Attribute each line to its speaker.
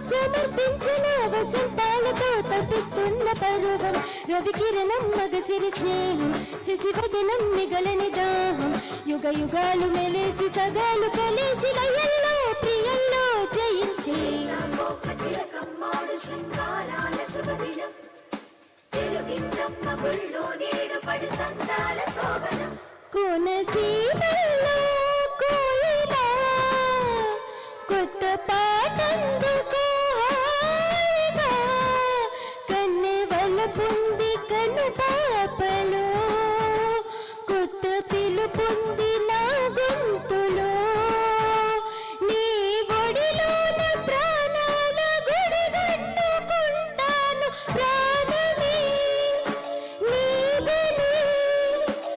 Speaker 1: సమర్పించిన వసంతాలతో తప్పిస్తున్న పరువం రవికిరణం మగసిరి స్నేహం శశివదనం మిగలని దాహం యుగ యుగాలు మెలేసి సగాలు కలిసి లయల్లో ప్రియల్లో జయించే కోనసీమల్లో